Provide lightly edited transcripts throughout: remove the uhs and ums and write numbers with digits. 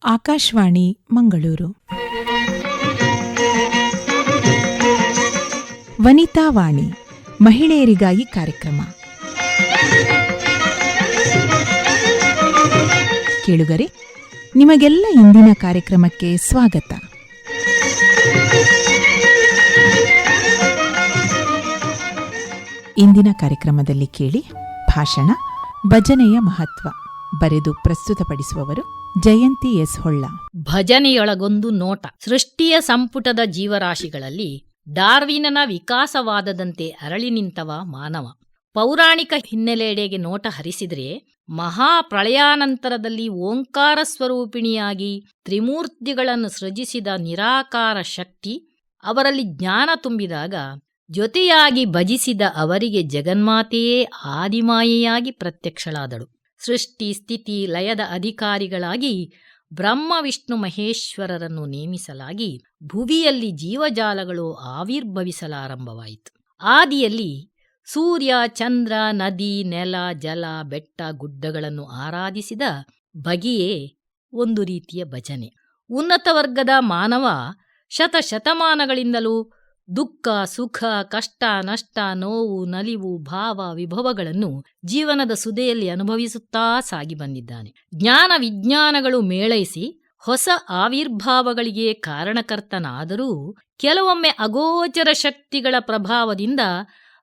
ಆಕಾಶವಾಣಿ ಮಂಗಳೂರು. ವನಿತಾ ವಾಣಿ, ಮಹಿಳೆಯರಿಗಾಗಿ ಕಾರ್ಯಕ್ರಮ. ಕೇಳುಗರೆ, ನಿಮಗೆಲ್ಲ ಇಂದಿನ ಕಾರ್ಯಕ್ರಮಕ್ಕೆ ಸ್ವಾಗತ. ಇಂದಿನ ಕಾರ್ಯಕ್ರಮದಲ್ಲಿ ಕೇಳಿ ಭಾಷಣ ಭಜನೆಯ ಮಹತ್ವ. ಬರೆದು ಪ್ರಸ್ತುತಪಡಿಸುವವರು ಜಯಂತಿ ಎಸ್ ಹೊಳ್ಳ. ಭಜನೆಯೊಳಗೊಂದು ನೋಟ. ಸೃಷ್ಟಿಯ ಸಂಪುಟದ ಜೀವರಾಶಿಗಳಲ್ಲಿ ಡಾರ್ವಿನನ ವಿಕಾಸವಾದದಂತೆ ಅರಳಿ ನಿಂತವ ಮಾನವ. ಪೌರಾಣಿಕ ಹಿನ್ನೆಲೆಯೆಡೆಗೆ ನೋಟ ಹರಿಸಿದರೆ ಮಹಾಪ್ರಳಯಾನಂತರದಲ್ಲಿ ಓಂಕಾರ ಸ್ವರೂಪಿಣಿಯಾಗಿ ತ್ರಿಮೂರ್ತಿಗಳನ್ನು ಸೃಜಿಸಿದ ನಿರಾಕಾರ ಶಕ್ತಿ ಅವರಲ್ಲಿ ಜ್ಞಾನ ತುಂಬಿದಾಗ ಜೊತೆಯಾಗಿ ಭಜಿಸಿದ ಅವರಿಗೆ ಜಗನ್ಮಾತೆಯೇ ಆದಿಮಾಯೆಯಾಗಿ ಪ್ರತ್ಯಕ್ಷಳಾದಳು. ಸೃಷ್ಟಿ ಸ್ಥಿತಿ ಲಯದ ಅಧಿಕಾರಿಗಳಾಗಿ ಬ್ರಹ್ಮ ವಿಷ್ಣು ಮಹೇಶ್ವರರನ್ನು ನೇಮಿಸಲಾಗಿ ಭುವಿಯಲ್ಲಿ ಜೀವಜಾಲಗಳು ಆವಿರ್ಭವಿಸಲಾರಂಭವಾಯಿತು. ಆದಿಯಲ್ಲಿ ಸೂರ್ಯ ಚಂದ್ರ ನದಿ ನೆಲ ಜಲ ಬೆಟ್ಟ ಗುಡ್ಡಗಳನ್ನು ಆರಾಧಿಸಿದ ಬಗೆಯೇ ಒಂದು ರೀತಿಯ ಭಜನೆ. ಉನ್ನತ ವರ್ಗದ ಮಾನವ ಶತಶತಮಾನಗಳಿಂದಲೂ ದುಃಖ ಸುಖ ಕಷ್ಟ ನಷ್ಟ ನೋವು ನಲಿವು ಭಾವ ವಿಭವಗಳನ್ನು ಜೀವನದ ಸುದೆಯಲ್ಲಿ ಅನುಭವಿಸುತ್ತಾ ಸಾಗಿ ಬಂದಿದ್ದಾನೆ. ಜ್ಞಾನ ವಿಜ್ಞಾನಗಳು ಮೇಳೈಸಿ ಹೊಸ ಆವಿರ್ಭಾವಗಳಿಗೆ ಕಾರಣಕರ್ತನಾದರೂ ಕೆಲವೊಮ್ಮೆ ಅಗೋಚರ ಶಕ್ತಿಗಳ ಪ್ರಭಾವದಿಂದ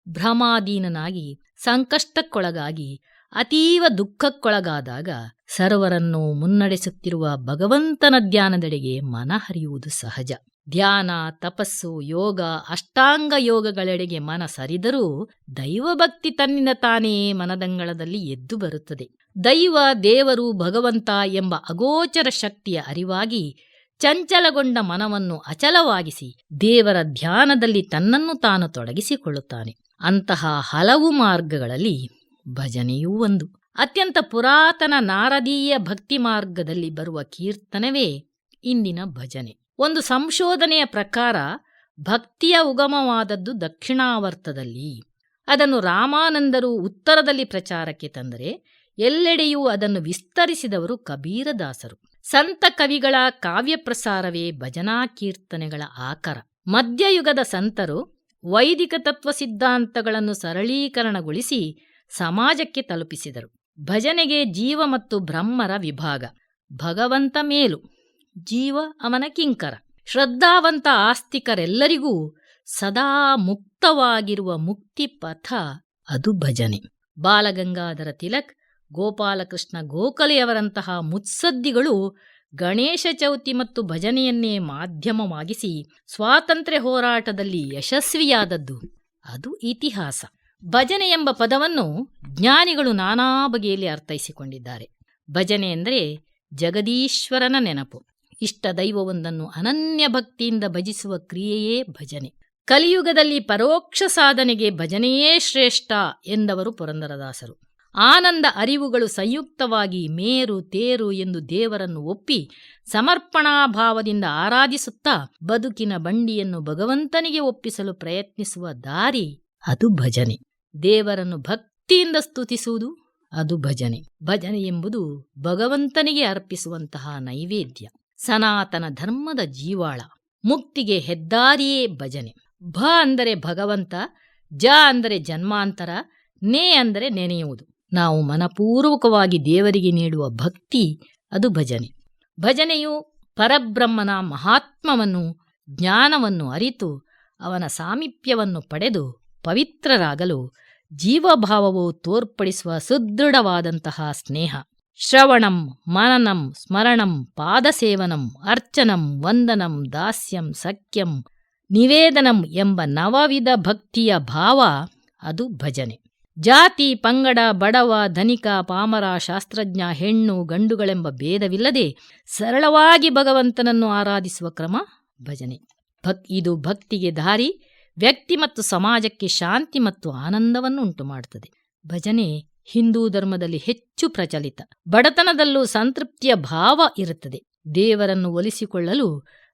ಭ್ರಮಾಧೀನನಾಗಿ ಸಂಕಷ್ಟಕ್ಕೊಳಗಾಗಿ ಅತೀವ ದುಃಖಕ್ಕೊಳಗಾದಾಗ ಸರ್ವರನ್ನು ಮುನ್ನಡೆಸುತ್ತಿರುವ ಭಗವಂತನ ಧ್ಯಾನದೆಡೆಗೆ ಮನ ಹರಿಯುವುದು ಸಹಜ. ಧ್ಯಾನ ತಪಸ್ಸು ಯೋಗ ಅಷ್ಟಾಂಗ ಯೋಗಗಳೆಡೆಗೆ ಮನ ಸರಿದರೂ ದೈವಭಕ್ತಿ ತನ್ನಿಂದ ತಾನೇ ಮನದಂಗಳದಲ್ಲಿ ಎದ್ದು ಬರುತ್ತದೆ. ದೈವ ದೇವರು ಭಗವಂತ ಎಂಬ ಅಗೋಚರ ಶಕ್ತಿಯ ಅರಿವಾಗಿ ಚಂಚಲಗೊಂಡ ಮನವನ್ನು ಅಚಲವಾಗಿಸಿ ದೇವರ ಧ್ಯಾನದಲ್ಲಿ ತನ್ನನ್ನು ತಾನು ತೊಡಗಿಸಿಕೊಳ್ಳುತ್ತಾನೆ. ಅಂತಹ ಹಲವು ಮಾರ್ಗಗಳಲ್ಲಿ ಭಜನೆಯೂ ಒಂದು. ಅತ್ಯಂತ ಪುರಾತನ ನಾರದೀಯ ಭಕ್ತಿ ಮಾರ್ಗದಲ್ಲಿ ಬರುವ ಕೀರ್ತನವೇ ಇಂದಿನ ಭಜನೆ. ಒಂದು ಸಂಶೋಧನೆಯ ಪ್ರಕಾರ ಭಕ್ತಿಯ ಉಗಮವಾದದ್ದು ದಕ್ಷಿಣಾವರ್ತದಲ್ಲಿ. ಅದನ್ನು ರಾಮಾನಂದರು ಉತ್ತರದಲ್ಲಿ ಪ್ರಚಾರಕ್ಕೆ ತಂದರೆ ಎಲ್ಲೆಡೆಯೂ ಅದನ್ನು ವಿಸ್ತರಿಸಿದವರು ಕಬೀರದಾಸರು. ಸಂತ ಕವಿಗಳ ಕಾವ್ಯ ಪ್ರಸಾರವೇ ಭಜನಾ ಕೀರ್ತನೆಗಳ ಆಕರ. ಮಧ್ಯಯುಗದ ಸಂತರು ವೈದಿಕ ತತ್ವ ಸಿದ್ಧಾಂತಗಳನ್ನು ಸರಳೀಕರಣಗೊಳಿಸಿ ಸಮಾಜಕ್ಕೆ ತಲುಪಿಸಿದರು. ಭಜನೆಗೆ ಜೀವ ಮತ್ತು ಬ್ರಹ್ಮರ ವಿಭಾಗ. ಭಗವಂತ ಮೇಲು, ಜೀವ ಅವನ ಕಿಂಕರ. ಶ್ರದ್ಧಾವಂತ ಆಸ್ತಿಕರೆಲ್ಲರಿಗೂ ಸದಾ ಮುಕ್ತವಾಗಿರುವ ಮುಕ್ತಿ ಪಥ ಅದು ಭಜನೆ. ಬಾಲಗಂಗಾಧರ ತಿಲಕ್, ಗೋಪಾಲಕೃಷ್ಣ ಗೋಖಲೆಯವರಂತಹ ಮುತ್ಸದ್ದಿಗಳು ಗಣೇಶ ಚೌತಿ ಮತ್ತು ಭಜನೆಯನ್ನೇ ಮಾಧ್ಯಮವಾಗಿಸಿ ಸ್ವಾತಂತ್ರ್ಯ ಹೋರಾಟದಲ್ಲಿ ಯಶಸ್ವಿಯಾದದ್ದು ಅದು ಇತಿಹಾಸ. ಭಜನೆ ಎಂಬ ಪದವನ್ನು ಜ್ಞಾನಿಗಳು ನಾನಾ ಬಗೆಯಲ್ಲಿ ಅರ್ಥೈಸಿಕೊಂಡಿದ್ದಾರೆ. ಭಜನೆ ಎಂದರೆ ಜಗದೀಶ್ವರನ ನೆನಪು. ಇಷ್ಟ ದೈವವೊಂದನ್ನು ಅನನ್ಯ ಭಕ್ತಿಯಿಂದ ಭಜಿಸುವ ಕ್ರಿಯೆಯೇ ಭಜನೆ. ಕಲಿಯುಗದಲ್ಲಿ ಪರೋಕ್ಷ ಸಾಧನೆಗೆ ಭಜನೆಯೇ ಶ್ರೇಷ್ಠ ಎಂದವರು ಪುರಂದರದಾಸರು. ಆನಂದ ಅರಿವುಗಳು ಸಂಯುಕ್ತವಾಗಿ ಮೇರು ತೇರು ಎಂದು ದೇವರನ್ನು ಒಪ್ಪಿ ಸಮರ್ಪಣಾ ಭಾವದಿಂದ ಆರಾಧಿಸುತ್ತಾ ಬದುಕಿನ ಬಂಡಿಯನ್ನು ಭಗವಂತನಿಗೆ ಒಪ್ಪಿಸಲು ಪ್ರಯತ್ನಿಸುವ ದಾರಿ ಅದು ಭಜನೆ. ದೇವರನ್ನು ಭಕ್ತಿಯಿಂದ ಸ್ತುತಿಸುವುದು ಅದು ಭಜನೆ. ಭಜನೆ ಎಂಬುದು ಭಗವಂತನಿಗೆ ಅರ್ಪಿಸುವಂತಹ ನೈವೇದ್ಯ. ಸನಾತನ ಧರ್ಮದ ಜೀವಾಳ. ಮುಕ್ತಿಗೆ ಹೆದ್ದಾರಿಯೇ ಭಜನೆ. ಭ ಅಂದರೆ ಭಗವಂತ, ಜ ಅಂದರೆ ಜನ್ಮಾಂತರ, ನೇ ಅಂದರೆ ನೆನೆಯುವುದು. ನಾವು ಮನಪೂರ್ವಕವಾಗಿ ದೇವರಿಗೆ ನೀಡುವ ಭಕ್ತಿ ಅದು ಭಜನೆ. ಭಜನೆಯು ಪರಬ್ರಹ್ಮನ ಮಹಾತ್ಮವನ್ನು ಜ್ಞಾನವನ್ನು ಅರಿತು ಅವನ ಸಾಮೀಪ್ಯವನ್ನು ಪಡೆದು ಪವಿತ್ರರಾಗಲು ಜೀವಭಾವವು ತೋರ್ಪಡಿಸುವ ಸುದೃಢವಾದಂತಹ ಸ್ನೇಹ. ಶ್ರವಣಂ ಮನನಂ ಸ್ಮರಣಂ ಪಾದಸೇವನಂ ಅರ್ಚನಂ ವಂದನಂ ದಾಸ್ಯಂ ಸಖ್ಯಂ ನಿವೇದನಂ ಎಂಬ ನವವಿಧ ಭಕ್ತಿಯ ಭಾವ ಅದು ಭಜನೆ. ಜಾತಿ ಪಂಗಡ ಬಡವ ಧನಿಕ ಪಾಮರ ಶಾಸ್ತ್ರಜ್ಞ ಹೆಣ್ಣು ಗಂಡುಗಳೆಂಬ ಭೇದವಿಲ್ಲದೆ ಸರಳವಾಗಿ ಭಗವಂತನನ್ನು ಆರಾಧಿಸುವ ಕ್ರಮ ಭಜನೆ. ಇದು ಭಕ್ತಿಗೆ ದಾರಿ, ವ್ಯಕ್ತಿ ಮತ್ತು ಸಮಾಜಕ್ಕೆ ಶಾಂತಿ ಮತ್ತು ಆನಂದವನ್ನು ಉಂಟು ಮಾಡುತ್ತದೆ. ಭಜನೆ ಹಿಂದೂ ಧರ್ಮದಲ್ಲಿ ಹೆಚ್ಚು ಪ್ರಚಲಿತ. ಬಡತನದಲ್ಲೂ ಸಂತೃಪ್ತಿಯ ಭಾವ ಇರುತ್ತದೆ. ದೇವರನ್ನು ಒಲಿಸಿಕೊಳ್ಳಲು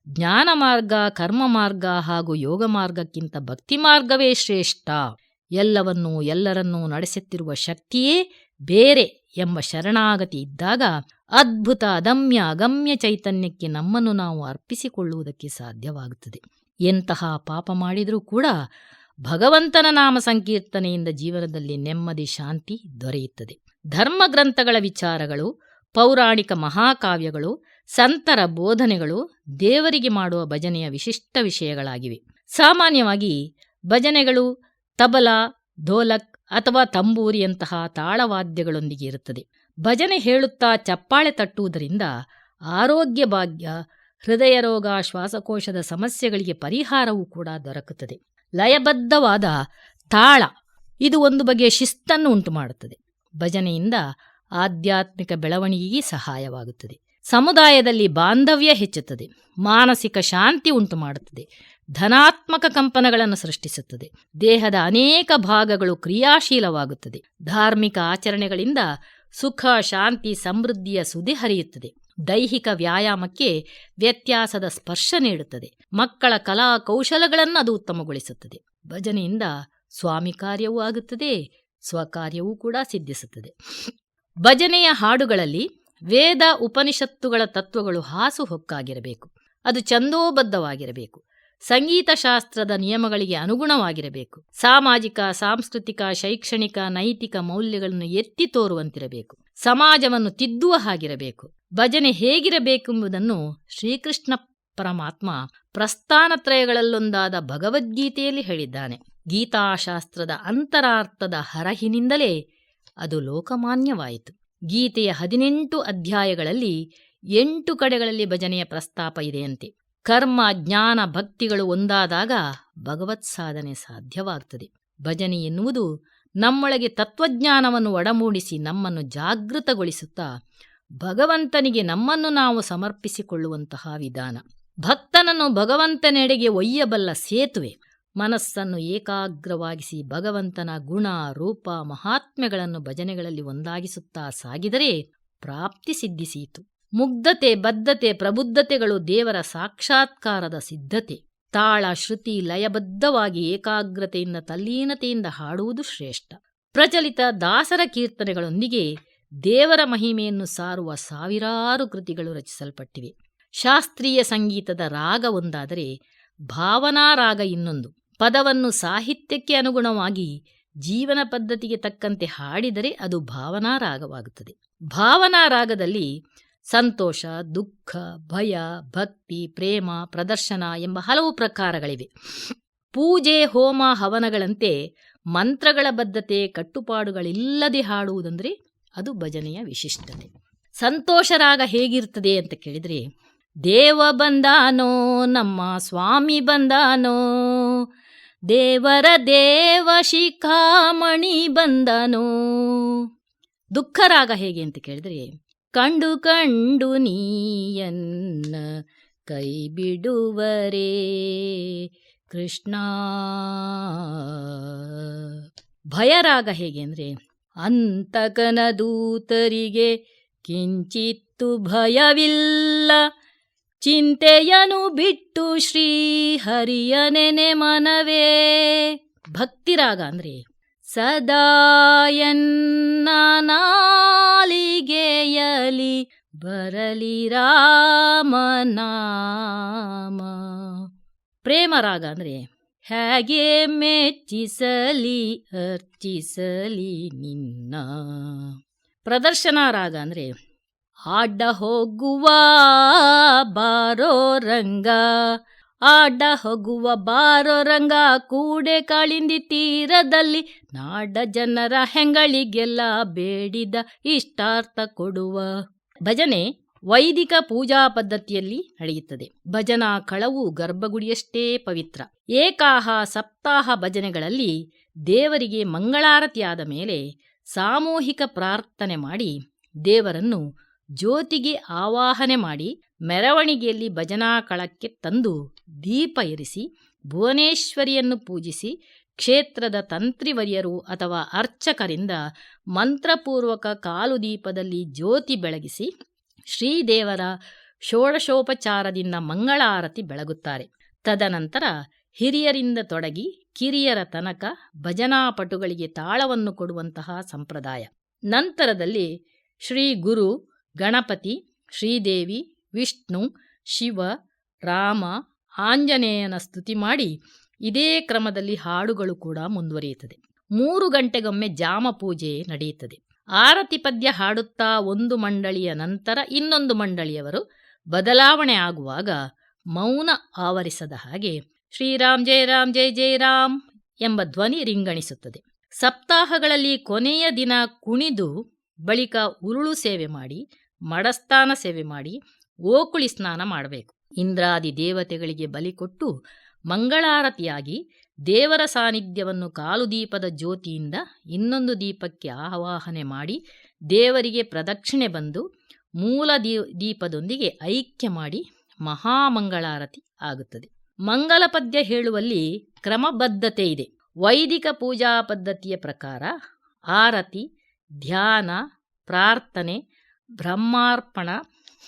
ಜ್ಞಾನ ಮಾರ್ಗ ಕರ್ಮ ಮಾರ್ಗ ಹಾಗೂ ಯೋಗ ಮಾರ್ಗಕ್ಕಿಂತ ಭಕ್ತಿ ಮಾರ್ಗವೇ ಶ್ರೇಷ್ಠ. ಎಲ್ಲರನ್ನೂ ನಡೆಸುತ್ತಿರುವ ಶಕ್ತಿಯೇ ಬೇರೆ ಎಂಬ ಶರಣಾಗತಿ ಇದ್ದಾಗ ಅದ್ಭುತ ಅದಮ್ಯ ಅಗಮ್ಯ ಚೈತನ್ಯಕ್ಕೆ ನಮ್ಮನ್ನು ನಾವು ಅರ್ಪಿಸಿಕೊಳ್ಳುವುದಕ್ಕೆ ಸಾಧ್ಯವಾಗುತ್ತದೆ. ಎಂತಹ ಪಾಪ ಮಾಡಿದರೂ ಕೂಡ ಭಗವಂತನ ನಾಮ ಸಂಕೀರ್ತನೆಯಿಂದ ಜೀವನದಲ್ಲಿ ನೆಮ್ಮದಿ ಶಾಂತಿ ದೊರೆಯುತ್ತದೆ. ಧರ್ಮಗ್ರಂಥಗಳ ವಿಚಾರಗಳು, ಪೌರಾಣಿಕ ಮಹಾಕಾವ್ಯಗಳು, ಸಂತರ ಬೋಧನೆಗಳು ದೇವರಿಗೆ ಮಾಡುವ ಭಜನೆಯ ವಿಶಿಷ್ಟ ವಿಷಯಗಳಾಗಿವೆ. ಸಾಮಾನ್ಯವಾಗಿ ಭಜನೆಗಳು ತಬಲಾ, ಢೋಲಕ್ ಅಥವಾ ತಂಬೂರಿಯಂತಹ ತಾಳವಾದ್ಯಗಳೊಂದಿಗೆ ಇರುತ್ತದೆ. ಭಜನೆ ಹೇಳುತ್ತಾ ಚಪ್ಪಾಳೆ ತಟ್ಟುವುದರಿಂದ ಆರೋಗ್ಯ ಭಾಗ್ಯ, ಹೃದಯ ರೋಗ, ಶ್ವಾಸಕೋಶದ ಸಮಸ್ಯೆಗಳಿಗೆ ಪರಿಹಾರವೂ ಕೂಡ ದೊರಕುತ್ತದೆ. ಲಯಬದ್ಧವಾದ ತಾಳ ಇದು ಒಂದು ಬಗೆಯ ಶಿಸ್ತನ್ನು ಉಂಟು ಮಾಡುತ್ತದೆ. ಭಜನೆಯಿಂದ ಆಧ್ಯಾತ್ಮಿಕ ಬೆಳವಣಿಗೆಗೆ ಸಹಾಯವಾಗುತ್ತದೆ. ಸಮುದಾಯದಲ್ಲಿ ಬಾಂಧವ್ಯ ಹೆಚ್ಚುತ್ತದೆ. ಮಾನಸಿಕ ಶಾಂತಿ ಉಂಟು ಮಾಡುತ್ತದೆ. ಧನಾತ್ಮಕ ಕಂಪನಗಳನ್ನು ಸೃಷ್ಟಿಸುತ್ತದೆ. ದೇಹದ ಅನೇಕ ಭಾಗಗಳು ಕ್ರಿಯಾಶೀಲವಾಗುತ್ತದೆ. ಧಾರ್ಮಿಕ ಆಚರಣೆಗಳಿಂದ ಸುಖ, ಶಾಂತಿ, ಸಮೃದ್ಧಿಯ ಸುದೆ ಹರಿಯುತ್ತದೆ. ದೈಹಿಕ ವ್ಯಾಯಾಮಕ್ಕೆ ವ್ಯತ್ಯಾಸದ ಸ್ಪರ್ಶ ನೀಡುತ್ತದೆ. ಮಕ್ಕಳ ಕಲಾ ಕೌಶಲಗಳನ್ನು ಅದು ಉತ್ತಮಗೊಳಿಸುತ್ತದೆ. ಭಜನೆಯಿಂದ ಸ್ವಾಮಿ ಕಾರ್ಯವೂ ಆಗುತ್ತದೆ, ಸ್ವಕಾರ್ಯವೂ ಕೂಡ ಸಿದ್ಧಿಸುತ್ತದೆ. ಭಜನೆಯ ಹಾಡುಗಳಲ್ಲಿ ವೇದ ಉಪನಿಷತ್ತುಗಳ ತತ್ವಗಳು ಹಾಸುಹೊಕ್ಕಾಗಿರಬೇಕು. ಅದು ಛಂದೋಬದ್ಧವಾಗಿರಬೇಕು. ಸಂಗೀತ ಶಾಸ್ತ್ರದ ನಿಯಮಗಳಿಗೆ ಅನುಗುಣವಾಗಿರಬೇಕು. ಸಾಮಾಜಿಕ, ಸಾಂಸ್ಕೃತಿಕ, ಶೈಕ್ಷಣಿಕ, ನೈತಿಕ ಮೌಲ್ಯಗಳನ್ನು ಎತ್ತಿ ತೋರುವಂತಿರಬೇಕು. ಸಮಾಜವನ್ನು ತಿದ್ದುವ ಹಾಗಿರಬೇಕು. ಭಜನೆ ಹೇಗಿರಬೇಕೆಂಬುದನ್ನು ಶ್ರೀಕೃಷ್ಣ ಪರಮಾತ್ಮ ಪ್ರಸ್ಥಾನತ್ರಯಗಳಲ್ಲೊಂದಾದ ಭಗವದ್ಗೀತೆಯಲ್ಲಿ ಹೇಳಿದ್ದಾನೆ. ಗೀತಾಶಾಸ್ತ್ರದ ಅಂತರಾರ್ಥದ ಹರಹಿನಿಂದಲೇ ಅದು ಲೋಕಮಾನ್ಯವಾಯಿತು. ಗೀತೆಯ 18 ಅಧ್ಯಾಯಗಳಲ್ಲಿ 8 ಕಡೆಗಳಲ್ಲಿ ಭಜನೆಯ ಪ್ರಸ್ತಾಪ ಇದೆಯಂತೆ. ಕರ್ಮ, ಜ್ಞಾನ, ಭಕ್ತಿಗಳು ಒಂದಾದಾಗ ಭಗವತ್ ಸಾಧನೆ ಸಾಧ್ಯವಾಗುತ್ತದೆ. ಭಜನೆ ಎನ್ನುವುದು ನಮ್ಮೊಳಗೆ ತತ್ವಜ್ಞಾನವನ್ನು ಒಡಮೂಡಿಸಿ ನಮ್ಮನ್ನು ಜಾಗೃತಗೊಳಿಸುತ್ತಾ ಭಗವಂತನಿಗೆ ನಮ್ಮನ್ನು ನಾವು ಸಮರ್ಪಿಸಿಕೊಳ್ಳುವಂತಹ ವಿಧಾನ. ಭಕ್ತನನ್ನು ಭಗವಂತನೆಡೆಗೆ ಒಯ್ಯಬಲ್ಲ ಸೇತುವೆ. ಮನಸ್ಸನ್ನು ಏಕಾಗ್ರವಾಗಿಸಿ ಭಗವಂತನ ಗುಣ, ರೂಪ, ಮಹಾತ್ಮ್ಯಗಳನ್ನು ಭಜನೆಗಳಲ್ಲಿ ಒಂದಾಗಿಸುತ್ತಾ ಸಾಗಿದರೆ ಪ್ರಾಪ್ತಿ ಸಿದ್ಧಿಸಿತು. ಮುಗ್ಧತೆ, ಬದ್ಧತೆ, ಪ್ರಬುದ್ಧತೆಗಳು ದೇವರ ಸಾಕ್ಷಾತ್ಕಾರದ ಸಿದ್ಧತೆ. ತಾಳ, ಶ್ರುತಿ ಲಯಬದ್ಧವಾಗಿ ಏಕಾಗ್ರತೆಯಿಂದ ತಲ್ಲೀನತೆಯಿಂದ ಹಾಡುವುದು ಶ್ರೇಷ್ಠ. ಪ್ರಚಲಿತ ದಾಸರ ಕೀರ್ತನೆಗಳೊಂದಿಗೆ ದೇವರ ಮಹಿಮೆಯನ್ನು ಸಾರುವ ಸಾವಿರಾರು ಕೃತಿಗಳು ರಚಿಸಲ್ಪಟ್ಟಿವೆ. ಶಾಸ್ತ್ರೀಯ ಸಂಗೀತದ ರಾಗ ಒಂದಾದರೆ ಭಾವನಾ ರಾಗ ಇನ್ನೊಂದು. ಪದವನ್ನು ಸಾಹಿತ್ಯಕ್ಕೆ ಅನುಗುಣವಾಗಿ ಜೀವನ ಪದ್ಧತಿಗೆ ತಕ್ಕಂತೆ ಹಾಡಿದರೆ ಅದು ಭಾವನಾ ರಾಗವಾಗುತ್ತದೆ. ಭಾವನಾ ರಾಗದಲ್ಲಿ ಸಂತೋಷ, ದುಃಖ, ಭಯ, ಭಕ್ತಿ, ಪ್ರೇಮ, ಪ್ರದರ್ಶನ ಎಂಬ ಹಲವು ಪ್ರಕಾರಗಳಿವೆ. ಪೂಜೆ, ಹೋಮ, ಹವನಗಳಂತೆ ಮಂತ್ರಗಳ ಬದ್ಧತೆ, ಕಟ್ಟುಪಾಡುಗಳಿಲ್ಲದೆ ಹಾಡುವುದಂದರೆ ಅದು ಭಜನೆಯ ವಿಶಿಷ್ಟತೆ. ಸಂತೋಷ ರಾಗ ಹೇಗಿರ್ತದೆ ಅಂತ ಕೇಳಿದರೆ, ದೇವ ಬಂದಾನೋ ನಮ್ಮ ಸ್ವಾಮಿ ಬಂದಾನೋ, ದೇವರ ದೇವ ಶಿಖಾಮಣಿ ಬಂದನೋ. ದುಃಖ ರಾಗ ಹೇಗೆ ಅಂತ ಕೇಳಿದರೆ, ಕಂಡು ಕಂಡು ನೀಯನ್ನ ಕೈ ಬಿಡುವರೇ ಕೃಷ್ಣ. ಭಯರಾಗ ಹೇಗೆ ಅಂದರೆ, ಅಂತಕನ ದೂತರಿಗೆ ಕಿಂಚಿತ್ತು ಭಯವಿಲ್ಲ, ಚಿಂತೆಯನು ಬಿಟ್ಟು ಶ್ರೀ ಹರಿಯ ನೆನೆ ಮನವೇ. ಭಕ್ತಿರಾಗ ಅಂದರೆ, ಸದಾಯನ್ನ ನಾಲಿಗೆಯಲಿ ಬರಲಿ ರಾಮನಾಮ. ಪ್ರೇಮರಾಗ ಅಂದರೆ, ಹೇಗೆ ಮೆಚ್ಚಿಸಲಿ ಅರ್ಚಿಸಲಿ ನಿನ್ನ. ಪ್ರದರ್ಶನ ರಾಗ ಅಂದರೆ, ಆಡ ಹೋಗುವ ಬಾರೋ ರಂಗ, ಆಡ ಹೋಗುವ ಬಾರೋ ರಂಗ, ಕೂಡೆ ಕಾಳಿಂದಿ ತೀರದಲ್ಲಿ ನಾಡ ಜನರ ಹೆಂಗಳಿಗೆಲ್ಲ ಬೇಡಿದ ಇಷ್ಟಾರ್ಥ ಕೊಡುವ. ಭಜನೆ ವೈದಿಕ ಪೂಜಾ ಪದ್ಧತಿಯಲ್ಲಿ ನಡೆಯುತ್ತದೆ. ಭಜನಾ ಕಳವು ಗರ್ಭಗುಡಿಯಷ್ಟೇ ಪವಿತ್ರ. ಏಕಾಹ, ಸಪ್ತಾಹ ಭಜನೆಗಳಲ್ಲಿ ದೇವರಿಗೆ ಮಂಗಳಾರತಿಯಾದ ಮೇಲೆ ಸಾಮೂಹಿಕ ಪ್ರಾರ್ಥನೆ ಮಾಡಿ ದೇವರನ್ನು ಜ್ಯೋತಿಗೆ ಆವಾಹನೆ ಮಾಡಿ ಮೆರವಣಿಗೆಯಲ್ಲಿ ಭಜನಾ ಕಳಕ್ಕೆ ತಂದು ದೀಪ ಇರಿಸಿ ಭುವನೇಶ್ವರಿಯನ್ನು ಪೂಜಿಸಿ ಕ್ಷೇತ್ರದ ತಂತ್ರಿವರ್ಯರು ಅಥವಾ ಅರ್ಚಕರಿಂದ ಮಂತ್ರಪೂರ್ವಕ ಕಾಲು ದೀಪದಲ್ಲಿ ಜ್ಯೋತಿ ಬೆಳಗಿಸಿ ಶ್ರೀದೇವರ ಷೋಡಶೋಪಚಾರದಿಂದ ಮಂಗಳಾರತಿ ಬೆಳಗುತ್ತಾರೆ. ತದನಂತರ ಹಿರಿಯರಿಂದ ತೊಡಗಿ ಕಿರಿಯರ ತನಕ ಭಜನಾಪಟುಗಳಿಗೆ ತಾಳವನ್ನು ಕೊಡುವಂತಹ ಸಂಪ್ರದಾಯ. ನಂತರದಲ್ಲಿ ಶ್ರೀ ಗುರು ಗಣಪತಿ, ಶ್ರೀದೇವಿ, ವಿಷ್ಣು, ಶಿವ, ರಾಮ, ಆಂಜನೇಯನ ಸ್ತುತಿ ಮಾಡಿ ಇದೇ ಕ್ರಮದಲ್ಲಿ ಹಾಡುಗಳು ಕೂಡ ಮುಂದುವರಿಯುತ್ತದೆ. 3 ಗಂಟೆಗೊಮ್ಮೆ ಜಾಮ ಪೂಜೆ ನಡೆಯುತ್ತದೆ. ಆರತಿ ಪದ್ಯ ಹಾಡುತ್ತಾ ಒಂದು ಮಂಡಳಿಯ ನಂತರ ಇನ್ನೊಂದು ಮಂಡಳಿಯವರು ಬದಲಾವಣೆ ಆಗುವಾಗ ಮೌನ ಆವರಿಸದ ಹಾಗೆ ಶ್ರೀರಾಮ್ ಜಯ ರಾಮ್ ಜಯ ಜಯ ರಾಮ್ ಎಂಬ ಧ್ವನಿ ರಿಂಗಣಿಸುತ್ತದೆ. ಸಪ್ತಾಹಗಳಲ್ಲಿ ಕೊನೆಯ ದಿನ ಕುಣಿದು ಬಳಿಕ ಉರುಳು ಸೇವೆ ಮಾಡಿ, ಮಡಸ್ಥಾನ ಸೇವೆ ಮಾಡಿ, ಓಕುಳಿ ಸ್ನಾನ ಮಾಡಬೇಕು. ಇಂದ್ರಾದಿ ದೇವತೆಗಳಿಗೆ ಬಲಿ ಕೊಟ್ಟು ಮಂಗಳಾರತಿಯಾಗಿ ದೇವರ ಸಾನ್ನಿಧ್ಯವನ್ನು ಕಾಲು ದೀಪದ ಜ್ಯೋತಿಯಿಂದ ಇನ್ನೊಂದು ದೀಪಕ್ಕೆ ಆವಾಹನೆ ಮಾಡಿ ದೇವರಿಗೆ ಪ್ರದಕ್ಷಿಣೆ ಬಂದು ಮೂಲ ದೀಪದೊಂದಿಗೆ ಐಕ್ಯ ಮಾಡಿ ಮಹಾಮಂಗಳಾರತಿ ಆಗುತ್ತದೆ. ಮಂಗಲ ಪದ್ಯ ಹೇಳುವಲ್ಲಿ ಕ್ರಮಬದ್ಧತೆ ಇದೆ. ವೈದಿಕ ಪೂಜಾ ಪದ್ಧತಿಯ ಪ್ರಕಾರ ಆರತಿ, ಧ್ಯಾನ, ಪ್ರಾರ್ಥನೆ, ಬ್ರಹ್ಮಾರ್ಪಣ,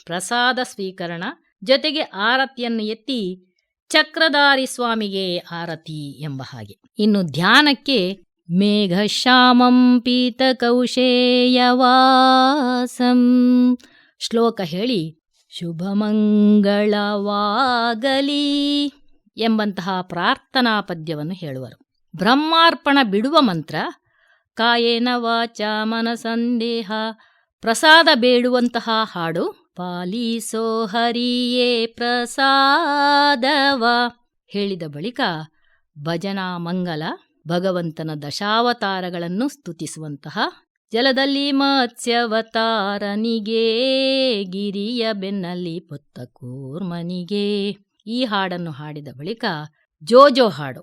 ಪ್ರಸಾದ ಸ್ವೀಕರಣ ಜೊತೆಗೆ ಆರತಿಯನ್ನು ಎತ್ತಿ ಚಕ್ರಧಾರಿ ಸ್ವಾಮಿಗೆ ಆರತಿ ಎಂಬ ಹಾಗೆ. ಇನ್ನು ಧ್ಯಾನಕ್ಕೆ ಮೇಘಶ್ಯಾಮಂ ಪೀತಕೌಶೇಯವಾಸಂ ಶ್ಲೋಕ ಹೇಳಿ ಶುಭಮಂಗಳವಾಗಲಿ ಎಂಬಂತಹ ಪ್ರಾರ್ಥನಾ ಪದ್ಯವನ್ನು ಹೇಳುವರು. ಬ್ರಹ್ಮಾರ್ಪಣ ಬಿಡುವ ಮಂತ್ರ ಕಾಯೇನ ವಾಚ ಮನಸಂದೇಹ ಪ್ರಸಾದ ಬೇಡುವಂತಹ ಹಾಡು ಪಾಲಿಸೋ ಹರಿಯೇ ಪ್ರಸಾದವ ಹೇಳಿದ ಬಳಿಕ ಭಜನಾ ಮಂಗಲ ಭಗವಂತನ ದಶಾವತಾರಗಳನ್ನು ಸ್ತುತಿಸುವಂತಹ ಜಲದಲ್ಲಿ ಮತ್ಸ್ಯವತಾರನಿಗೆ ಗಿರಿಯ ಬೆನ್ನಲ್ಲಿ ಪೊತ್ತ ಕೂರ್ಮನಿಗೆ ಈ ಹಾಡನ್ನು ಹಾಡಿದ ಬಳಿಕ ಜೋಜೋ ಹಾಡು,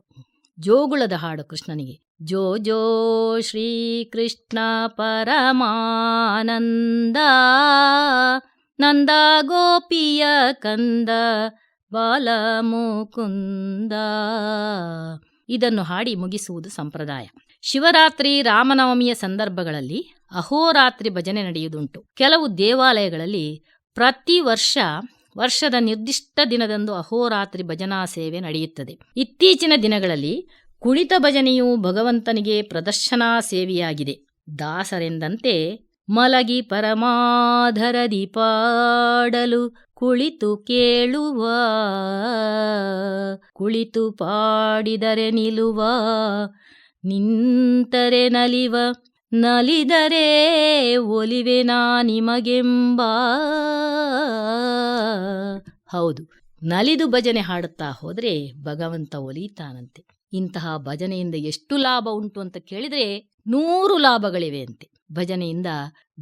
ಜೋಗುಳದ ಹಾಡು ಕೃಷ್ಣನಿಗೆ. ಜೋ ಜೋ ಶ್ರೀ ಕೃಷ್ಣ ಪರಮಾನಂದ ನಂದ ಗೋಪಿಯ ಕಂದ ಬಾಲಮುಕುಂದ ಇದನ್ನು ಹಾಡಿ ಮುಗಿಸುವುದು ಸಂಪ್ರದಾಯ. ಶಿವರಾತ್ರಿ, ರಾಮನವಮಿಯ ಸಂದರ್ಭಗಳಲ್ಲಿ ಅಹೋರಾತ್ರಿ ಭಜನೆ ನಡೆಯುವುದುಂಟು. ಕೆಲವು ದೇವಾಲಯಗಳಲ್ಲಿ ಪ್ರತಿ ವರ್ಷದ ನಿರ್ದಿಷ್ಟ ದಿನದಂದು ಅಹೋರಾತ್ರಿ ಭಜನಾ ಸೇವೆ ನಡೆಯುತ್ತದೆ. ಇತ್ತೀಚಿನ ದಿನಗಳಲ್ಲಿ ಕುಣಿತ ಭಜನೆಯು ಭಗವಂತನಿಗೆ ಪ್ರದರ್ಶನಾ ಸೇವೆಯಾಗಿದೆ. ದಾಸರೆಂದಂತೆ ಮಲಗಿ ಪರಮಾಧರದಿ ಪಾಡಲು ಕುಳಿತು ಕೇಳುವ, ಕುಳಿತು ಪಾಡಿದರೆ ನಿಲುವ, ನಿಂತರೆ ನಲಿವ, ನಲಿದರೆ ಒಲಿವೆನಾ ನಿಮಗೆಂಬ. ಹೌದು, ನಲಿದು ಭಜನೆ ಹಾಡುತ್ತಾ ಹೋದರೆ ಭಗವಂತ ಒಲಿತಾನಂತೆ. ಇಂತಹ ಭಜನೆಯಿಂದ ಎಷ್ಟು ಲಾಭ ಉಂಟು ಅಂತ ಕೇಳಿದರೆ 100 ಲಾಭಗಳಿವೆ ಅಂತೆ. ಭಜನೆಯಿಂದ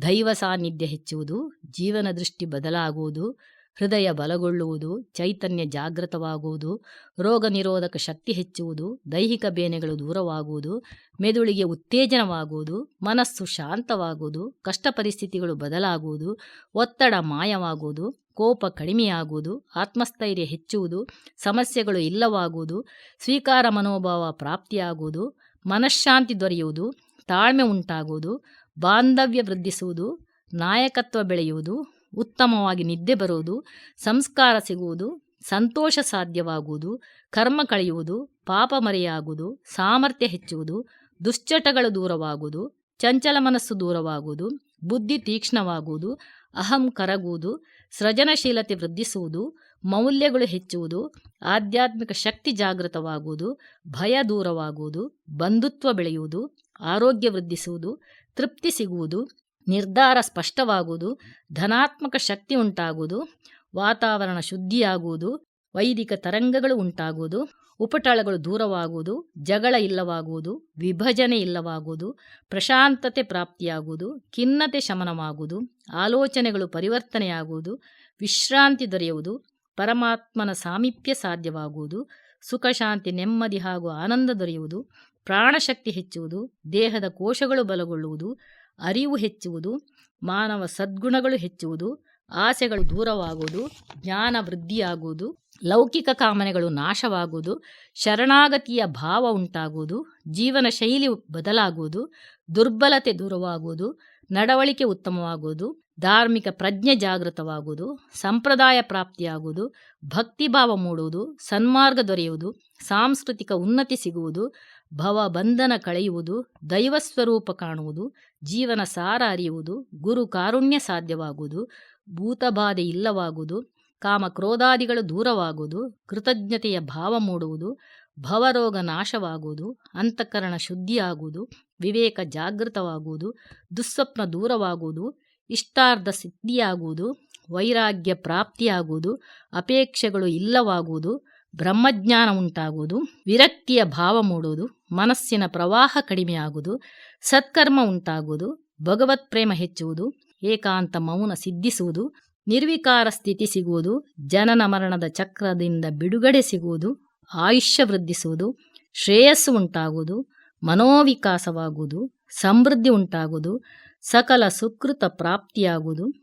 ದೈವ ಸಾನ್ನಿಧ್ಯ ಹೆಚ್ಚುವುದು, ಜೀವನ ದೃಷ್ಟಿ ಬದಲಾಗುವುದು, ಹೃದಯ ಬಲಗೊಳ್ಳುವುದು, ಚೈತನ್ಯ ಜಾಗೃತವಾಗುವುದು, ರೋಗ ನಿರೋಧಕ ಶಕ್ತಿ ಹೆಚ್ಚುವುದು, ದೈಹಿಕ ಬೇನೆಗಳು ದೂರವಾಗುವುದು, ಮೆದುಳಿಗೆ ಉತ್ತೇಜನವಾಗುವುದು, ಮನಸ್ಸು ಶಾಂತವಾಗುವುದು, ಕಷ್ಟ ಪರಿಸ್ಥಿತಿಗಳು ಬದಲಾಗುವುದು, ಒತ್ತಡ ಮಾಯವಾಗುವುದು, ಕೋಪ ಕಡಿಮೆಯಾಗುವುದು, ಆತ್ಮಸ್ಥೈರ್ಯ ಹೆಚ್ಚುವುದು, ಸಮಸ್ಯೆಗಳು ಇಲ್ಲವಾಗುವುದು, ಸ್ವೀಕಾರ ಮನೋಭಾವ ಪ್ರಾಪ್ತಿಯಾಗುವುದು, ಮನಃಶಾಂತಿ ದೊರೆಯುವುದು, ತಾಳ್ಮೆ ಉಂಟಾಗುವುದು, ಬಾಂಧವ್ಯ ವೃದ್ಧಿಸುವುದು, ನಾಯಕತ್ವ ಬೆಳೆಯುವುದು, ಉತ್ತಮವಾಗಿ ನಿದ್ದೆ ಬರುವುದು, ಸಂಸ್ಕಾರ ಸಿಗುವುದು, ಸಂತೋಷ ಸಾಧ್ಯವಾಗುವುದು, ಕರ್ಮ ಕಳೆಯುವುದು, ಪಾಪ ಮರೆಯಾಗುವುದು, ಸಾಮರ್ಥ್ಯ ಹೆಚ್ಚುವುದು, ದುಶ್ಚಟಗಳು ದೂರವಾಗುವುದು, ಚಂಚಲ ಮನಸ್ಸು ದೂರವಾಗುವುದು, ಬುದ್ಧಿ ತೀಕ್ಷ್ಣವಾಗುವುದು, ಅಹಂ ಕರಗುವುದು, ಸೃಜನಶೀಲತೆ ವೃದ್ಧಿಸುವುದು, ಮೌಲ್ಯಗಳು ಹೆಚ್ಚುವುದು, ಆಧ್ಯಾತ್ಮಿಕ ಶಕ್ತಿ ಜಾಗೃತವಾಗುವುದು, ಭಯ ದೂರವಾಗುವುದು, ಬಂಧುತ್ವ ಬೆಳೆಯುವುದು, ಆರೋಗ್ಯ ವೃದ್ಧಿಸುವುದು, ತೃಪ್ತಿ ಸಿಗುವುದು, ನಿರ್ಧಾರ ಸ್ಪಷ್ಟವಾಗುವುದು, ಧನಾತ್ಮಕ ಶಕ್ತಿ ಉಂಟಾಗುವುದು, ವಾತಾವರಣ ಶುದ್ಧಿಯಾಗುವುದು, ವೈದಿಕ ತರಂಗಗಳು ಉಂಟಾಗುವುದು, ಉಪಟಳಗಳು ದೂರವಾಗುವುದು, ಜಗಳ ಇಲ್ಲವಾಗುವುದು, ವಿಭಜನೆ ಇಲ್ಲವಾಗುವುದು, ಪ್ರಶಾಂತತೆ ಪ್ರಾಪ್ತಿಯಾಗುವುದು, ಖಿನ್ನತೆ ಶಮನವಾಗುವುದು, ಆಲೋಚನೆಗಳು ಪರಿವರ್ತನೆಯಾಗುವುದು, ವಿಶ್ರಾಂತಿ ದೊರೆಯುವುದು, ಪರಮಾತ್ಮನ ಸಾಮೀಪ್ಯ ಸಾಧ್ಯವಾಗುವುದು, ಸುಖ ಶಾಂತಿ ನೆಮ್ಮದಿ ಹಾಗೂ ಆನಂದ ದೊರೆಯುವುದು, ಪ್ರಾಣಶಕ್ತಿ ಹೆಚ್ಚುವುದು, ದೇಹದ ಕೋಶಗಳು ಬಲಗೊಳ್ಳುವುದು, ಅರಿವು ಹೆಚ್ಚುವುದು, ಮಾನವ ಸದ್ಗುಣಗಳು ಹೆಚ್ಚುವುದು, ಆಸೆಗಳು ದೂರವಾಗುವುದು, ಜ್ಞಾನ ವೃದ್ಧಿಯಾಗುವುದು, ಲೌಕಿಕ ಕಾಮನೆಗಳು ನಾಶವಾಗುವುದು, ಶರಣಾಗತಿಯ ಭಾವ ಉಂಟಾಗುವುದು, ಜೀವನ ಶೈಲಿ ಬದಲಾಗುವುದು, ದುರ್ಬಲತೆ ದೂರವಾಗುವುದು, ನಡವಳಿಕೆ ಉತ್ತಮವಾಗುವುದು, ಧಾರ್ಮಿಕ ಪ್ರಜ್ಞೆ ಜಾಗೃತವಾಗುವುದು, ಸಂಪ್ರದಾಯ ಪ್ರಾಪ್ತಿಯಾಗುವುದು, ಭಕ್ತಿಭಾವ ಮೂಡುವುದು, ಸನ್ಮಾರ್ಗ ದೊರೆಯುವುದು, ಸಾಂಸ್ಕೃತಿಕ ಉನ್ನತಿ ಸಿಗುವುದು, ಭವಬಂಧನ ಕಳೆಯುವುದು, ದೈವಸ್ವರೂಪ ಕಾಣುವುದು, ಜೀವನ ಸಾರ ಅರಿಯುವುದು, ಗುರು ಕಾರುಣ್ಯ ಸಾಧ್ಯವಾಗುವುದು, ಭೂತಬಾಧೆ ಇಲ್ಲವಾಗುವುದು, ಕಾಮಕ್ರೋಧಾದಿಗಳು ದೂರವಾಗುವುದು, ಕೃತಜ್ಞತೆಯ ಭಾವ ಮೂಡುವುದು, ಭವರೋಗ ನಾಶವಾಗುವುದು, ಅಂತಃಕರಣ ಶುದ್ಧಿಯಾಗುವುದು, ವಿವೇಕ ಜಾಗೃತವಾಗುವುದು, ದುಸ್ವಪ್ನ ದೂರವಾಗುವುದು, ಇಷ್ಟಾರ್ಥ ಸಿದ್ಧಿಯಾಗುವುದು, ವೈರಾಗ್ಯ ಪ್ರಾಪ್ತಿಯಾಗುವುದು, ಅಪೇಕ್ಷೆಗಳು ಇಲ್ಲವಾಗುವುದು, ಬ್ರಹ್ಮಜ್ಞಾನ ಉಂಟಾಗುವುದು, ವಿರಕ್ತಿಯ ಭಾವ ಮೂಡುವುದು, ಮನಸ್ಸಿನ ಪ್ರವಾಹ ಕಡಿಮೆಯಾಗುವುದು, ಸತ್ಕರ್ಮ ಉಂಟಾಗುವುದು, ಭಗವತ್ ಪ್ರೇಮ ಹೆಚ್ಚುವುದು, ಏಕಾಂತ ಮೌನ ಸಿದ್ಧಿಸುವುದು, ನಿರ್ವಿಕಾರ ಸ್ಥಿತಿ ಸಿಗುವುದು, ಜನನ ಮರಣದ ಚಕ್ರದಿಂದ ಬಿಡುಗಡೆ ಸಿಗುವುದು, ಆಯುಷ್ಯ ವೃದ್ಧಿಸುವುದು, ಶ್ರೇಯಸ್ಸು ಉಂಟಾಗುವುದು, ಮನೋವಿಕಾಸವಾಗುವುದು, ಸಮೃದ್ಧಿ ಉಂಟಾಗುವುದು, ಸಕಲ ಸುಕೃತ ಪ್ರಾಪ್ತಿಯಾಗುವುದು,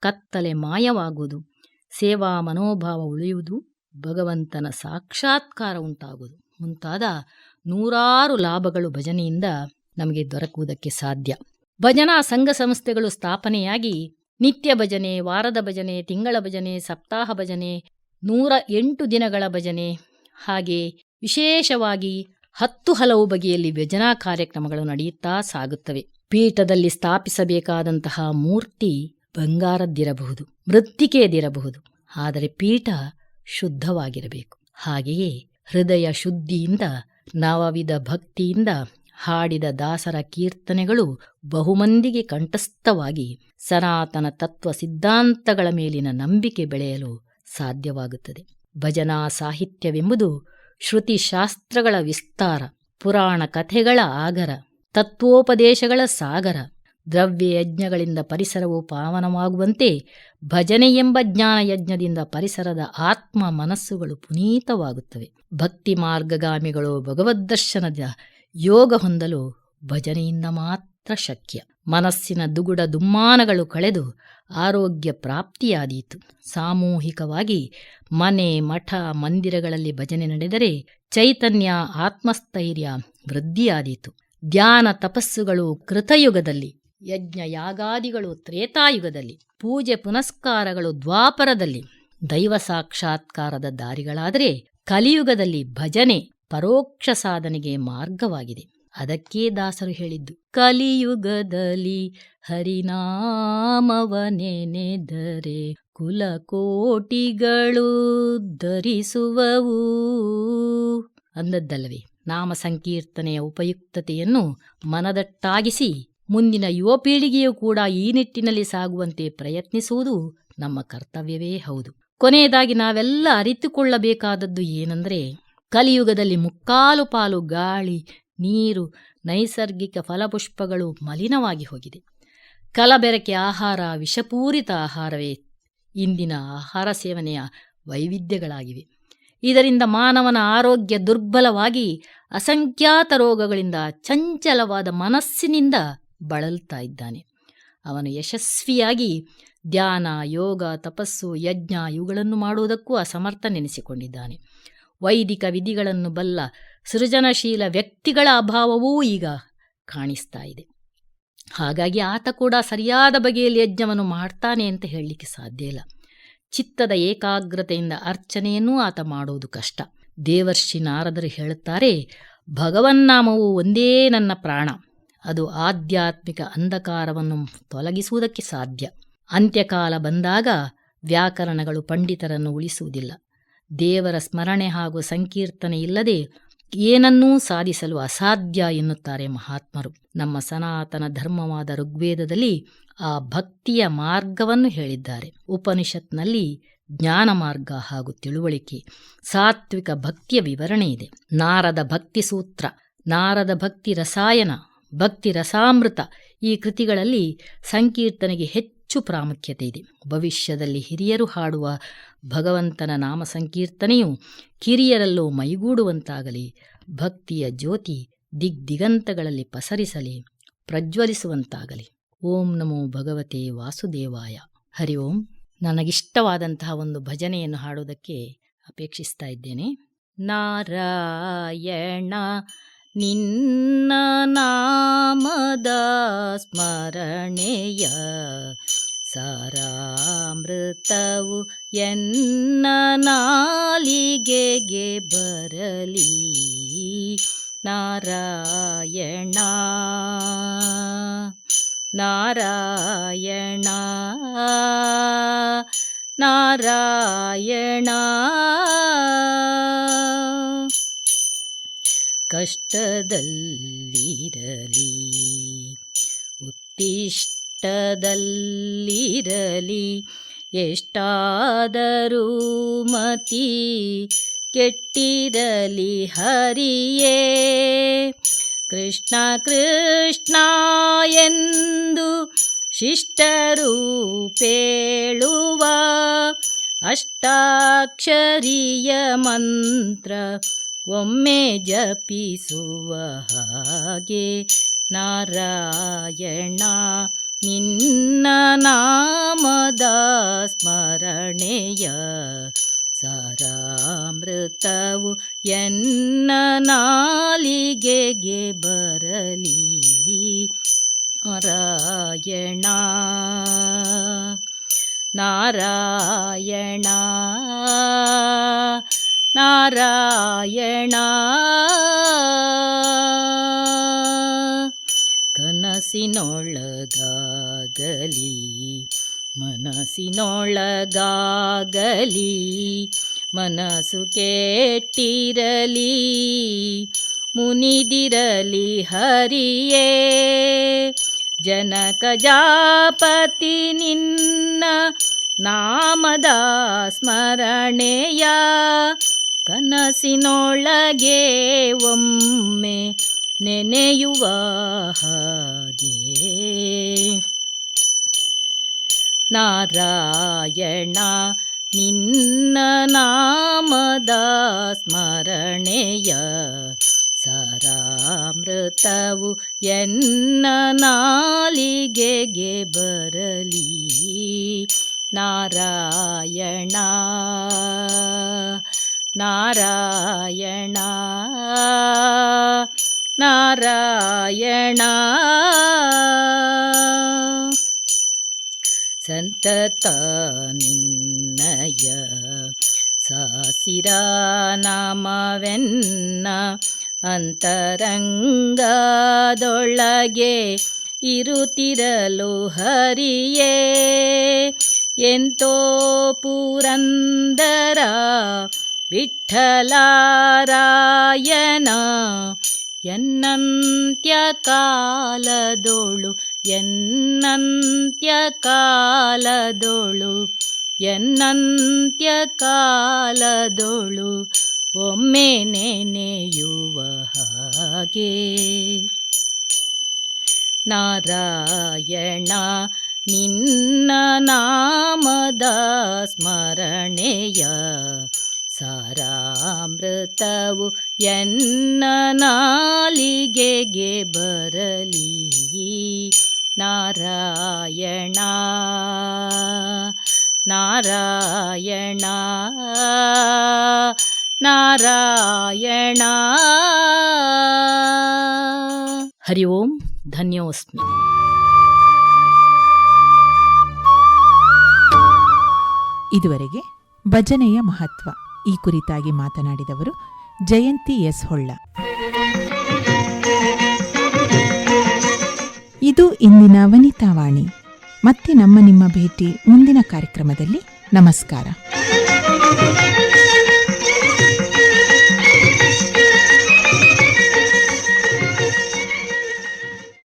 ಕತ್ತಲೆ ಮಾಯವಾಗುವುದು, ಸೇವಾ ಮನೋಭಾವ ಉಳಿಯುವುದು, ಭಗವಂತನ ಸಾಕ್ಷಾತ್ಕಾರ ಉಂಟಾಗುವುದು ಮುಂತಾದ ನೂರಾರು ಲಾಭಗಳು ಭಜನೆಯಿಂದ ನಮಗೆ ದೊರಕುವುದಕ್ಕೆ ಸಾಧ್ಯ. ಭಜನಾ ಸಂಘ ಸಂಸ್ಥೆಗಳು ಸ್ಥಾಪನೆಯಾಗಿ ನಿತ್ಯ ಭಜನೆ, ವಾರದ ಭಜನೆ, ತಿಂಗಳ ಭಜನೆ, ಸಪ್ತಾಹ ಭಜನೆ, 108 ದಿನಗಳ ಭಜನೆ, ಹಾಗೆ ವಿಶೇಷವಾಗಿ 10 ಹಲವು ಬಗೆಯಲ್ಲಿ ಭಜನಾ ಕಾರ್ಯಕ್ರಮಗಳು ನಡೆಯುತ್ತಾ ಸಾಗುತ್ತವೆ. ಪೀಠದಲ್ಲಿ ಸ್ಥಾಪಿಸಬೇಕಾದಂತಹ ಮೂರ್ತಿ ಬಂಗಾರದ್ದಿರಬಹುದು, ಮೃತ್ತಿಕೆಯದಿರಬಹುದು, ಆದರೆ ಪೀಠ ಶುದ್ಧವಾಗಿರಬೇಕು. ಹಾಗೆಯೇ ಹೃದಯ ಶುದ್ಧಿಯಿಂದ ನವವಿಧ ಭಕ್ತಿಯಿಂದ ಹಾಡಿದ ದಾಸರ ಕೀರ್ತನೆಗಳು ಬಹುಮಂದಿಗೆ ಕಂಠಸ್ಥವಾಗಿ ಸನಾತನ ತತ್ವ ಸಿದ್ಧಾಂತಗಳ ಮೇಲಿನ ನಂಬಿಕೆ ಬೆಳೆಯಲು ಸಾಧ್ಯವಾಗುತ್ತದೆ. ಭಜನಾ ಸಾಹಿತ್ಯವೆಂಬುದು ಶ್ರುತಿಶಾಸ್ತ್ರಗಳ ವಿಸ್ತಾರ, ಪುರಾಣ ಕಥೆಗಳ ಆಗರ, ತತ್ವೋಪದೇಶಗಳ ಸಾಗರ. ದ್ರವ್ಯ ಯಜ್ಞಗಳಿಂದ ಪರಿಸರವು ಪಾವನವಾಗುವಂತೆ ಭಜನೆ ಎಂಬ ಜ್ಞಾನ ಯಜ್ಞದಿಂದ ಪರಿಸರದ ಆತ್ಮ ಮನಸ್ಸುಗಳು ಪುನೀತವಾಗುತ್ತವೆ. ಭಕ್ತಿ ಮಾರ್ಗಗಾಮಿಗಳು ಭಗವದ್ದರ್ಶನದ ಯೋಗ ಹೊಂದಲು ಭಜನೆಯಿಂದ ಮಾತ್ರ ಶಕ್ಯ. ಮನಸ್ಸಿನ ದುಗುಡ ದುಮ್ಮಾನಗಳು ಕಳೆದು ಆರೋಗ್ಯ ಪ್ರಾಪ್ತಿಯಾದೀತು. ಸಾಮೂಹಿಕವಾಗಿ ಮನೆ, ಮಠ, ಮಂದಿರಗಳಲ್ಲಿ ಭಜನೆ ನಡೆದರೆ ಚೈತನ್ಯ, ಆತ್ಮಸ್ಥೈರ್ಯ ವೃದ್ಧಿಯಾದೀತು. ಧ್ಯಾನ ತಪಸ್ಸುಗಳು ಕೃತಯುಗದಲ್ಲಿ, ಯಜ್ಞ ಯಾಗಾದಿಗಳು ತ್ರೇತಾಯುಗದಲ್ಲಿ, ಪೂಜೆ ಪುನಸ್ಕಾರಗಳು ದ್ವಾಪರದಲ್ಲಿ, ದೈವ ಸಾಕ್ಷಾತ್ಕಾರದ ದಾರಿಗಳಾದರೆ ಕಲಿಯುಗದಲ್ಲಿ ಭಜನೆ ಪರೋಕ್ಷ ಸಾಧನೆಗೆ ಮಾರ್ಗವಾಗಿದೆ. ಅದಕ್ಕೇ ದಾಸರು ಹೇಳಿದ್ದು, ಕಲಿಯುಗದಲ್ಲಿ ಹರಿನಾಮವನೆನೆದರೆ ಕುಲಕೋಟಿಗಳು ಧರಿಸುವವು ಅಂದದ್ದಲ್ಲವೇ. ನಾಮ ಸಂಕೀರ್ತನೆಯ ಉಪಯುಕ್ತತೆಯನ್ನು ಮನದಟ್ಟಾಗಿಸಿ ಮುಂದಿನ ಯುವ ಪೀಳಿಗೆಯೂ ಕೂಡ ಈ ನಿಟ್ಟಿನಲ್ಲಿ ಸಾಗುವಂತೆ ಪ್ರಯತ್ನಿಸುವುದು ನಮ್ಮ ಕರ್ತವ್ಯವೇ ಹೌದು. ಕೊನೆಯದಾಗಿ ನಾವೆಲ್ಲ ಅರಿತುಕೊಳ್ಳಬೇಕಾದದ್ದು ಏನೆಂದರೆ, ಕಲಿಯುಗದಲ್ಲಿ ಮುಕ್ಕಾಲು ಪಾಲು ಗಾಳಿ, ನೀರು, ನೈಸರ್ಗಿಕ ಫಲಪುಷ್ಪಗಳು ಮಲಿನವಾಗಿ ಹೋಗಿದೆ. ಕಲಬೆರಕೆ ಆಹಾರ, ವಿಷಪೂರಿತ ಆಹಾರವೇ ಇಂದಿನ ಆಹಾರ ಸೇವನೆಯ ವೈವಿಧ್ಯಗಳಾಗಿವೆ. ಇದರಿಂದ ಮಾನವನ ಆರೋಗ್ಯ ದುರ್ಬಲವಾಗಿ ಅಸಂಖ್ಯಾತ ರೋಗಗಳಿಂದ, ಚಂಚಲವಾದ ಮನಸ್ಸಿನಿಂದ ಬಳಲ್ತಾ ಇದ್ದಾನೆ. ಅವನು ಯಶಸ್ವಿಯಾಗಿ ಧ್ಯಾನ, ಯೋಗ, ತಪಸ್ಸು, ಯಜ್ಞ ಇವುಗಳನ್ನು ಮಾಡುವುದಕ್ಕೂ ಅಸಮರ್ಥನೆನಿಸಿಕೊಂಡಿದ್ದಾನೆ. ವೈದಿಕ ವಿಧಿಗಳನ್ನು ಬಲ್ಲ ಸೃಜನಶೀಲ ವ್ಯಕ್ತಿಗಳ ಅಭಾವವೂ ಈಗ ಕಾಣಿಸ್ತಾ ಇದೆ. ಹಾಗಾಗಿ ಆತ ಕೂಡ ಸರಿಯಾದ ಬಗೆಯಲ್ಲಿ ಯಜ್ಞವನ್ನು ಮಾಡ್ತಾನೆ ಅಂತ ಹೇಳಲಿಕ್ಕೆ ಸಾಧ್ಯ ಇಲ್ಲ. ಚಿತ್ತದ ಏಕಾಗ್ರತೆಯಿಂದ ಅರ್ಚನೆಯನ್ನೂ ಆತ ಮಾಡುವುದು ಕಷ್ಟ. ದೇವರ್ಷಿ ನಾರದರು ಹೇಳುತ್ತಾರೆ, ಭಗವನ್ನಾಮವು ಒಂದೇ ನನ್ನ ಪ್ರಾಣ, ಅದು ಆಧ್ಯಾತ್ಮಿಕ ಅಂಧಕಾರವನ್ನು ತೊಲಗಿಸುವುದಕ್ಕೆ ಸಾಧ್ಯ. ಅಂತ್ಯಕಾಲ ಬಂದಾಗ ವ್ಯಾಕರಣಗಳು ಪಂಡಿತರನ್ನು ಉಳಿಸುವುದಿಲ್ಲ. ದೇವರ ಸ್ಮರಣೆ ಹಾಗೂ ಸಂಕೀರ್ತನೆ ಇಲ್ಲದೆ ಏನನ್ನೂ ಸಾಧಿಸಲು ಅಸಾಧ್ಯ ಎನ್ನುತ್ತಾರೆ ಮಹಾತ್ಮರು. ನಮ್ಮ ಸನಾತನ ಧರ್ಮವಾದ ಋಗ್ವೇದದಲ್ಲಿ ಆ ಭಕ್ತಿಯ ಮಾರ್ಗವನ್ನು ಹೇಳಿದ್ದಾರೆ. ಉಪನಿಷತ್ನಲ್ಲಿ ಜ್ಞಾನ ಮಾರ್ಗ ಹಾಗೂ ತಿಳುವಳಿಕೆ, ಸಾತ್ವಿಕ ಭಕ್ತಿಯ ವಿವರಣೆ ಇದೆ. ನಾರದ ಭಕ್ತಿ ಸೂತ್ರ, ನಾರದ ಭಕ್ತಿ ರಸಾಯನ, ಭಕ್ತಿ ರಸಾಮೃತ ಈ ಕೃತಿಗಳಲ್ಲಿ ಸಂಕೀರ್ತನೆಗೆ ಹೆಚ್ಚು ಪ್ರಾಮುಖ್ಯತೆ ಇದೆ. ಭವಿಷ್ಯದಲ್ಲಿ ಹಿರಿಯರು ಹಾಡುವ ಭಗವಂತನ ನಾಮ ಸಂಕೀರ್ತನೆಯು ಕಿರಿಯರಲ್ಲೂ ಮೈಗೂಡುವಂತಾಗಲಿ, ಭಕ್ತಿಯ ಜ್ಯೋತಿ ದಿಗ್ದಿಗಂತಗಳಲ್ಲಿ ಪಸರಿಸಲಿ, ಪ್ರಜ್ವಲಿಸುವಂತಾಗಲಿ. ಓಂ ನಮೋ ಭಗವತೆ ವಾಸುದೇವಾಯ. ಹರಿ ಓಂ. ನನಗಿಷ್ಟವಾದಂತಹ ಒಂದು ಭಜನೆಯನ್ನು ಹಾಡೋದಕ್ಕೆ ಅಪೇಕ್ಷಿಸ್ತಾ ಇದ್ದೇನೆ. ನಾರಾಯಣ ನಿನ್ನ ನಾಮದ ಸ್ಮರಣೆಯ ಸಾರಾಮೃತವು ಎನ್ನ ನಾಲಿಗೆಗೆ ಬರಲಿ. ನಾರಾಯಣ ನಾರಾಯಣ ನಾರಾಯಣ. ಕಷ್ಟದಲ್ಲಿರಲಿ ಉತ್ತಿಷ್ಟದಲ್ಲಿರಲಿ ಎಷ್ಟಾದರೂ ಮತಿ ಕೆಟ್ಟಿರಲಿ ಹರಿಯೇ. ಕೃಷ್ಣ ಕೃಷ್ಣ ಎಂದು ಶಿಷ್ಟರು ಪೇಳುವ ಅಷ್ಟಾಕ್ಷರಿಯ ಮಂತ್ರ ಒಮ್ಮೆ ಜಪಿಸುವ ಹಾಗೆ. ನಾರಾಯಣ ನಿನ್ನ ನಾಮದ ಸ್ಮರಣೆಯ ಸಾರಾಮೃತವು ಎನ್ನ ನಾಲಿಗೆಗೆ ಬರಲಿ. ನಾರಾಯಣ ನಾರಾಯಣ ನಾರಾಯಣ. ಕನಸಿನೊಳಗಾಗಲಿ ಮನಸ್ಸಿನೊಳಗಾಗಲಿ ಮನಸ್ಸು ಕೆಟ್ಟಿರಲಿ ಮುನಿದಿರಲಿ ಹರಿಯೇ. ಜನಕ ಜಾಪತಿ ನಿನ್ನ ನಾಮದ ಸ್ಮರಣೆಯ ಕನಸಿನೊಳಗೆ ಒಮ್ಮೆ ನೆನೆಯುವ ಹಾಗೆ. ನಾರಾಯಣ ನಿನ್ನ ನಾಮದ ಸ್ಮರಣೆಯ ಸಾರಾಮೃತವು ಎನ್ನ ನಾಲಿಗೆಗೆ ಬರಲಿ. ನಾರಾಯಣ ನಾರಾಯಣ ನಾರಾಯಣ. ಸಂತತ ನಿನ್ನಯ ಸಾಸಿರ ನಾಮವೆನ್ನ ಅಂತರಂಗದೊಳಗೆ ಇರುತ್ತಿರಲು ಹರಿಯೇ. ಎಂತೋ ಪುರಂದರ ವಿಠ್ಠಲಾರಾಯಣ ಎನ್ನಂತ್ಯ ಕಾಲದೋಳು ಎನ್ನಂತ್ಯ ಕಾಲದೋಳು ಎನ್ನಂತ್ಯ ಕಾಲದೋಳು ಒಮ್ಮೆ ನೆನೆಯುವ ಹಾಗೆ. ನಾರಾಯಣ ನಿನ್ನ ನಾಮದ ಸ್ಮರಣೆಯ ಸಾರಾಮೃತವು ಎನ್ನ ನಾಲಿಗೆಗೆ ಬರಲಿ. ನಾರಾಯಣ ನಾರಾಯಣ ನಾರಾಯಣ. ಹರಿ ಓಂ. ಧನ್ಯೋಸ್ಮಿ. ಇದುವರೆಗೆ ಭಜನೆಯ ಮಹತ್ವ ಈ ಕುರಿತಾಗಿ ಮಾತನಾಡಿದವರು ಜಯಂತಿ ಎಸ್ ಹೊಳ್ಳ. ಇದು ಇಂದಿನ ವನಿತಾವಾಣಿ. ಮತ್ತೆ ನಿಮ್ಮ ಭೇಟಿ ಮುಂದಿನ ಕಾರ್ಯಕ್ರಮದಲ್ಲಿ. ನಮಸ್ಕಾರ.